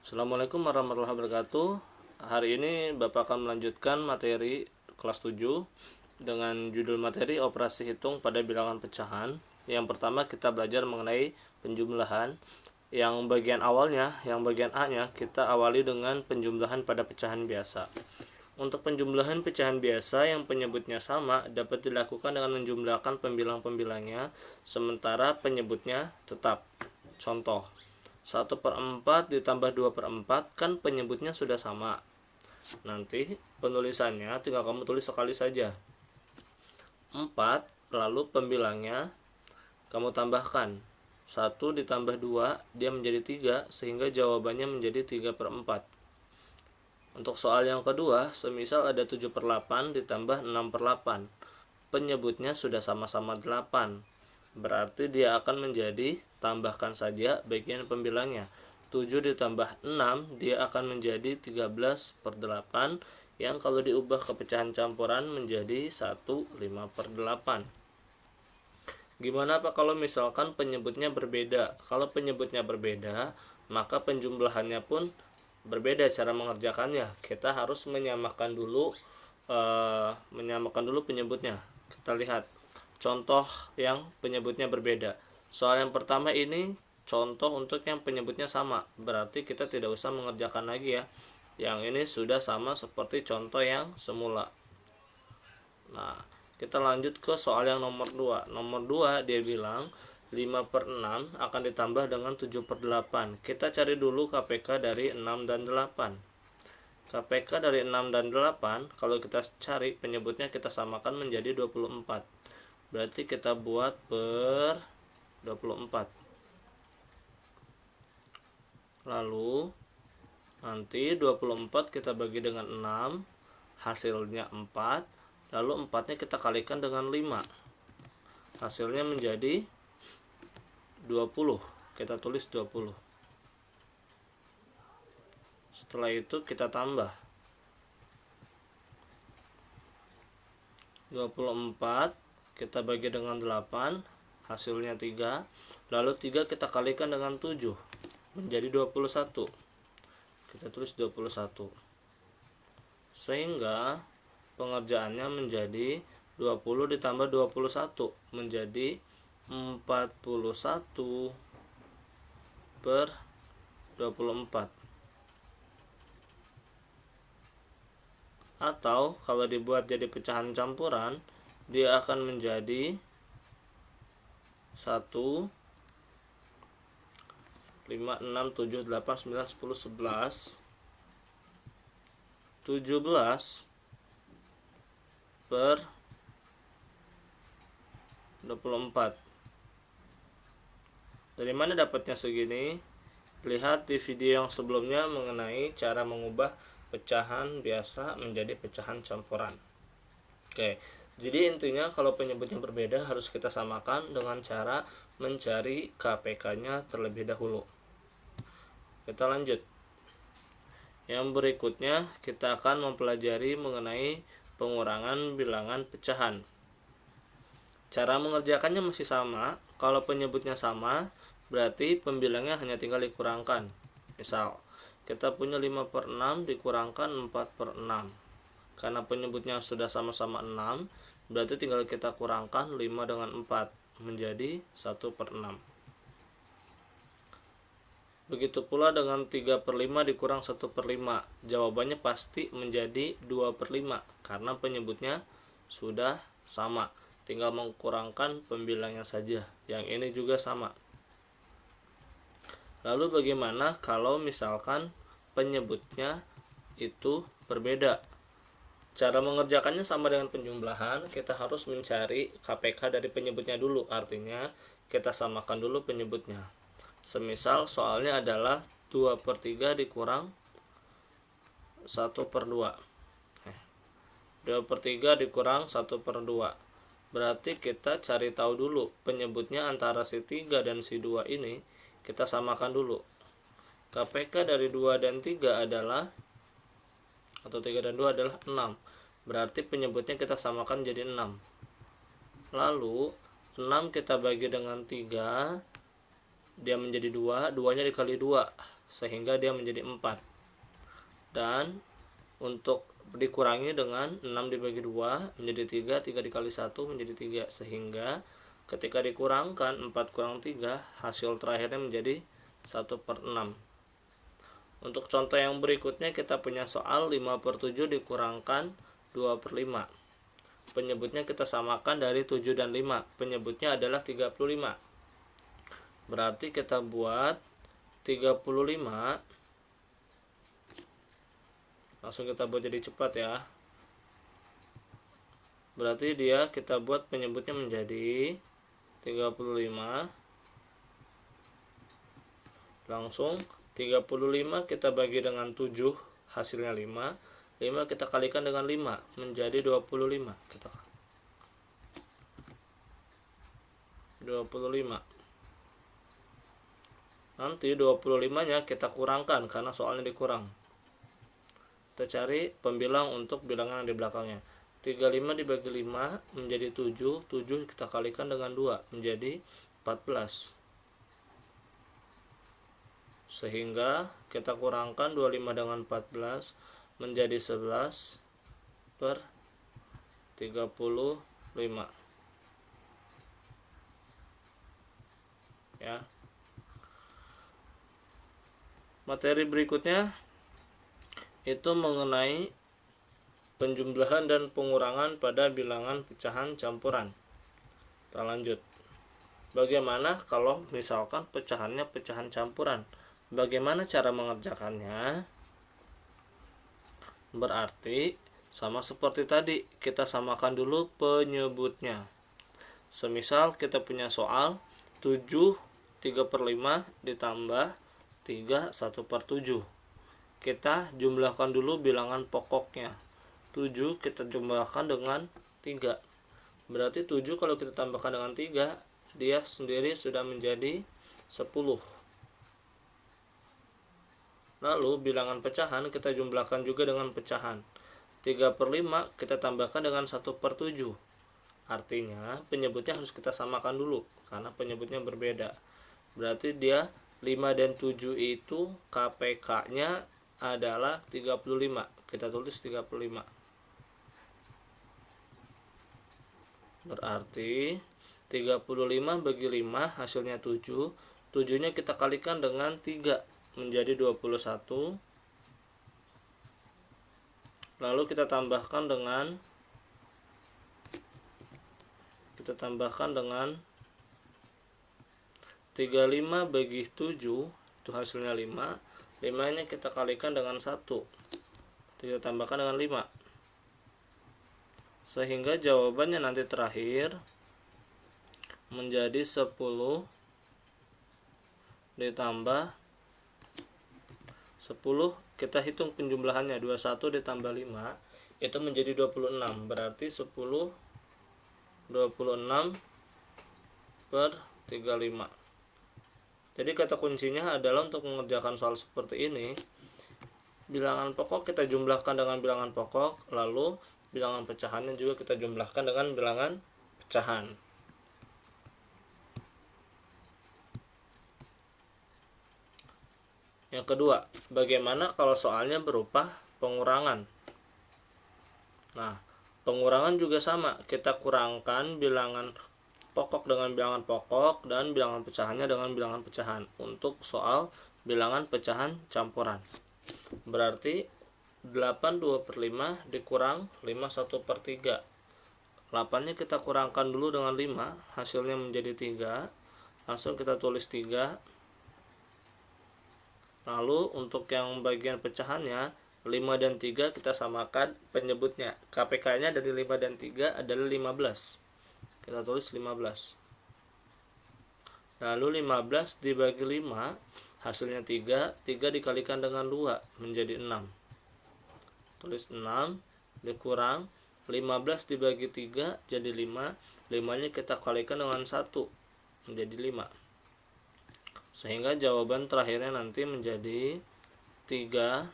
Assalamualaikum warahmatullahi wabarakatuh. Hari ini Bapak akan melanjutkan materi kelas 7 dengan judul materi operasi hitung pada bilangan pecahan. Yang pertama kita belajar mengenai penjumlahan. Yang bagian awalnya, yang bagian A-nya kita awali dengan penjumlahan pada pecahan biasa. Untuk penjumlahan pecahan biasa yang penyebutnya sama dapat dilakukan dengan menjumlahkan pembilang-pembilangnya, sementara penyebutnya tetap. Contoh, 1/4 ditambah 2/4 kan penyebutnya sudah sama. Nanti penulisannya tinggal kamu tulis sekali saja. 4 lalu pembilangnya kamu tambahkan. 1 ditambah 2 dia menjadi 3 sehingga jawabannya menjadi 3/4. Untuk soal yang kedua, semisal ada 7/8 ditambah 6/8. Penyebutnya sudah sama-sama 8. Berarti dia akan menjadi, tambahkan saja bagian pembilangnya. 7 ditambah 6 dia akan menjadi 13/8 yang kalau diubah ke pecahan campuran menjadi 1/5/8. Gimana Pak kalau misalkan penyebutnya berbeda? Kalau penyebutnya berbeda, maka penjumlahannya pun berbeda cara mengerjakannya. Kita harus menyamakan dulu penyebutnya. Kita lihat contoh yang penyebutnya berbeda. Soal yang pertama ini contoh untuk yang penyebutnya sama, berarti kita tidak usah mengerjakan lagi ya. Yang ini sudah sama seperti contoh yang semula. Nah, kita lanjut ke soal yang nomor 2. Nomor 2 dia bilang 5/6 akan ditambah dengan 7/8. Kita cari dulu KPK dari 6 dan 8. KPK dari 6 dan 8 kalau kita cari penyebutnya kita samakan menjadi 24. Berarti kita buat per 24. Lalu nanti 24 kita bagi dengan 6, hasilnya 4. Lalu 4-nya kita kalikan dengan 5. Hasilnya menjadi 20. Kita tulis 20. Setelah itu kita tambah 24 kita bagi dengan 8, hasilnya 3. Lalu 3 kita kalikan dengan 7 menjadi 21. Kita tulis 21. Sehingga pengerjaannya menjadi 20 ditambah 21 menjadi 41/24. Atau kalau dibuat jadi pecahan campuran, dia akan menjadi 1 5 6 7 8 9 10 11 17/24. Dari mana dapatnya segini? Lihat di video yang sebelumnya mengenai cara mengubah pecahan biasa menjadi pecahan campuran. Oke, jadi intinya kalau penyebutnya berbeda harus kita samakan dengan cara mencari KPK-nya terlebih dahulu. Kita lanjut. Yang berikutnya kita akan mempelajari mengenai pengurangan bilangan pecahan. Cara mengerjakannya masih sama. Kalau penyebutnya sama, berarti pembilangnya hanya tinggal dikurangkan. Misal, kita punya 5/6 dikurangkan 4/6. Karena penyebutnya sudah sama-sama 6, berarti tinggal kita kurangkan 5 dengan 4 menjadi 1/6. Begitu pula dengan 3/5 dikurang 1/5. Jawabannya pasti menjadi 2/5 karena penyebutnya sudah sama. Tinggal mengkurangkan pembilangnya saja. Yang ini juga sama. Lalu bagaimana kalau misalkan penyebutnya itu berbeda? Cara mengerjakannya sama dengan penjumlahan. Kita harus mencari KPK dari penyebutnya dulu. Artinya kita samakan dulu penyebutnya. Semisal soalnya adalah 2/3 dikurang 1/2. 2/3 dikurang 1/2. Berarti kita cari tahu dulu penyebutnya antara si 3 dan si 2 ini. Kita samakan dulu. KPK dari 2 dan 3 adalah, atau 3 dan 2 adalah 6. Berarti penyebutnya kita samakan jadi 6. Lalu 6 kita bagi dengan 3, dia menjadi 2, 2-nya dikali 2 sehingga dia menjadi 4. Dan untuk dikurangi dengan 6 dibagi 2 menjadi 3, 3 dikali 1 menjadi 3, sehingga ketika dikurangkan 4 kurang 3, hasil terakhirnya menjadi 1/6. Untuk contoh yang berikutnya kita punya soal 5/7 dikurangkan 2/5. Penyebutnya kita samakan dari 7 dan 5. Penyebutnya adalah 35. Berarti kita buat 35. Langsung kita buat jadi cepat ya. Berarti kita buat penyebutnya menjadi 35. Langsung 35 kita bagi dengan 7, hasilnya 5. 5 kita kalikan dengan 5 menjadi 25. Kita 25. Nanti 25-nya kita kurangkan karena soalnya dikurang. Kita cari pembilang untuk bilangan yang di belakangnya. 35 dibagi 5 menjadi 7. 7 kita kalikan dengan 2 menjadi 14. Sehingga kita kurangkan 25 dengan 14 menjadi 11/35. Ya. Materi berikutnya itu mengenai penjumlahan dan pengurangan pada bilangan pecahan campuran. Kita lanjut. Bagaimana kalau misalkan pecahannya pecahan campuran? Bagaimana cara mengerjakannya? Berarti sama seperti tadi, kita samakan dulu penyebutnya. Semisal kita punya soal 7 3/5 ditambah 3 1/7. Kita jumlahkan dulu bilangan pokoknya. 7 kita jumlahkan dengan 3. Berarti 7 kalau kita tambahkan dengan 3, dia sendiri sudah menjadi 10. Lalu bilangan pecahan kita jumlahkan juga dengan pecahan. 3/5 kita tambahkan dengan 1/7. Artinya penyebutnya harus kita samakan dulu karena penyebutnya berbeda. Berarti dia 5 dan 7 itu KPK-nya adalah 35. Kita tulis 35. Berarti 35 bagi 5 hasilnya 7. 7-nya kita kalikan dengan 3 menjadi 21. Lalu kita tambahkan dengan 35 bagi 7 itu hasilnya 5. 5-nya kita kalikan dengan 1. Kita tambahkan dengan 5. Sehingga jawabannya nanti terakhir menjadi 10 ditambah 10, kita hitung penjumlahannya, 21 ditambah 5 itu menjadi 26. Berarti 10 26/35. Jadi kata kuncinya adalah untuk mengerjakan soal seperti ini, bilangan pokok kita jumlahkan dengan bilangan pokok, lalu bilangan pecahannya juga kita jumlahkan dengan bilangan pecahan. Yang kedua, bagaimana kalau soalnya berupa pengurangan? Nah, pengurangan juga sama, kita kurangkan bilangan pokok dengan bilangan pokok dan bilangan pecahannya dengan bilangan pecahan untuk soal bilangan pecahan campuran. Berarti 8 2/5 dikurang 5 1/3. 8-nya kita kurangkan dulu dengan 5, hasilnya menjadi 3. Langsung kita tulis 3. Lalu untuk yang bagian pecahannya 5 dan 3 kita samakan penyebutnya. KPK-nya dari 5 dan 3 adalah 15. Kita tulis 15. Lalu 15 dibagi 5 hasilnya 3. 3 dikalikan dengan 2 menjadi 6. Tulis 6 dikurang 15 dibagi 3 jadi 5. 5-nya kita kalikan dengan 1 menjadi 5. Sehingga jawaban terakhirnya nanti menjadi 3.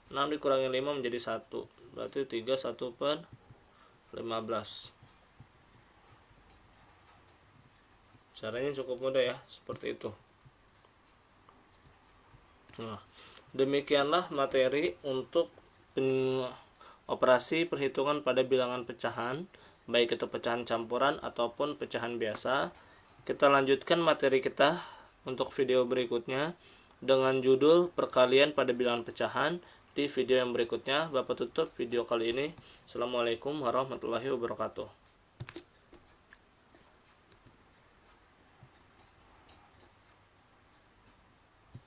6 dikurangi 5 menjadi 1. Berarti 3 1/15. Caranya cukup mudah ya, seperti itu. Nah, demikianlah materi untuk operasi perhitungan pada bilangan pecahan, baik itu pecahan campuran ataupun pecahan biasa. Kita lanjutkan materi kita untuk video berikutnya dengan judul perkalian pada bilangan pecahan. Di video yang berikutnya Bapak tutup video kali ini. Assalamualaikum warahmatullahi wabarakatuh.